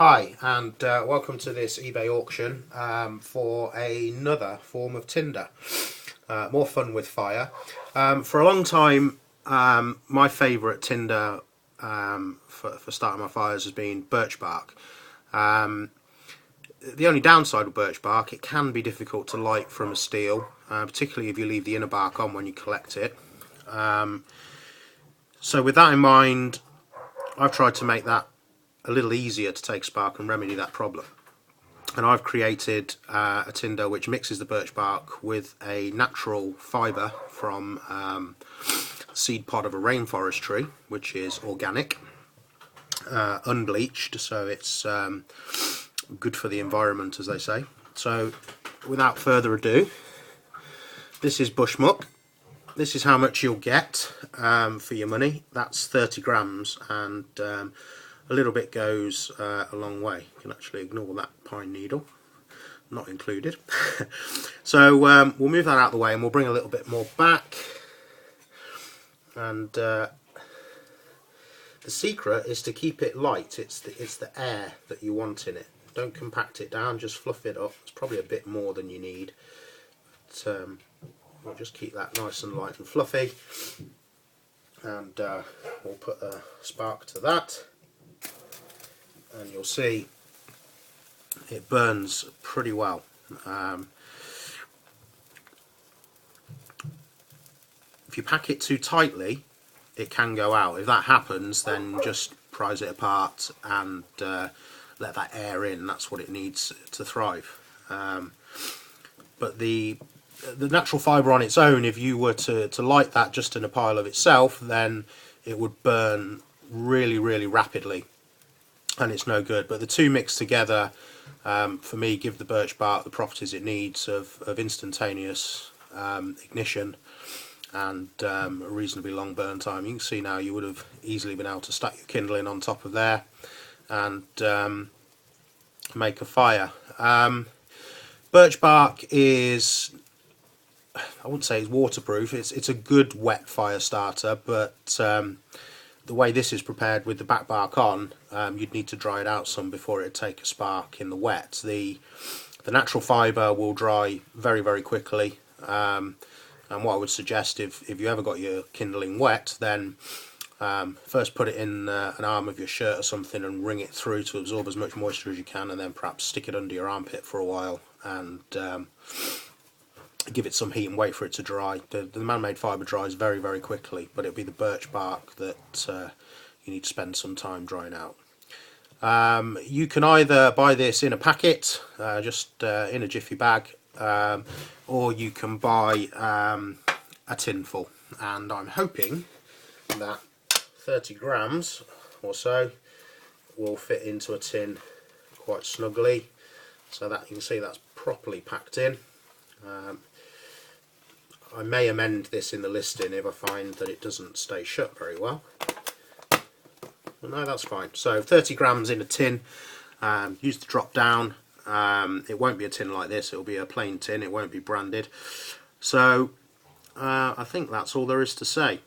Hi, and welcome to this eBay auction for another form of Tinder. More fun with fire. For a long time, my favourite Tinder for starting my fires has been birch bark. The only downside of birch bark, it can be difficult to light from a steel, particularly if you leave the inner bark on when you collect it. So with that in mind, I've tried to make that a little easier to take spark and remedy that problem. And I've created a tinder which mixes the birch bark with a natural fibre from seed pod of a rainforest tree, which is organic, unbleached, so it's good for the environment, as they say. So without further ado, this is bushmuck. This is how much you'll get for your money. That's 30 grams, and a little bit goes a long way. You can actually ignore that pine needle, not included. So we'll move that out of the way and we'll bring a little bit more back. And the secret is to keep it light. It's the air that you want in it. Don't compact it down, just fluff it up. It's probably a bit more than you need. But, we'll just keep that nice and light and fluffy. And we'll put a spark to that. And you'll see it burns pretty well. If you pack it too tightly, it can go out. If that happens, then just prise it apart and let that air in. That's what it needs to thrive. But the natural fibre on its own, if you were to light that just in a pile of itself, then it would burn really, really rapidly. And it's no good. But the two mixed together, for me, give the birch bark the properties it needs of instantaneous ignition and a reasonably long burn time. You can see now you would have easily been able to stack your kindling on top of there and make a fire. Birch bark is, I wouldn't say it's waterproof. It's a good wet fire starter, but the way this is prepared with the back bark on, you'd need to dry it out some before it'd take a spark in the wet. The natural fibre will dry very, very quickly, and what I would suggest, if you ever got your kindling wet, then first put it in an arm of your shirt or something and wring it through to absorb as much moisture as you can, and then perhaps stick it under your armpit for a while and give it some heat and wait for it to dry. The man-made fibre dries very, very quickly, but it'll be the birch bark that you need to spend some time drying out. You can either buy this in a packet, just in a jiffy bag, or you can buy a tin full. And I'm hoping that 30 grams or so will fit into a tin quite snugly, so that you can see that's properly packed in. I may amend this in the listing if I find that it doesn't stay shut very well. No, that's fine. So 30 grams in a tin. Use the drop down. It won't be a tin like this, it'll be a plain tin, it won't be branded. So I think that's all there is to say.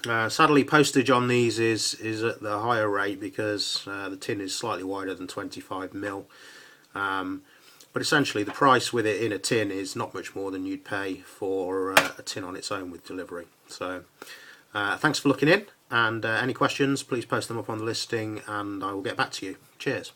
Sadly, postage on these is at the higher rate because the tin is slightly wider than 25mm. But essentially the price with it in a tin is not much more than you'd pay for a tin on its own with delivery. So thanks for looking in, and any questions please post them up on the listing and I will get back to you. Cheers.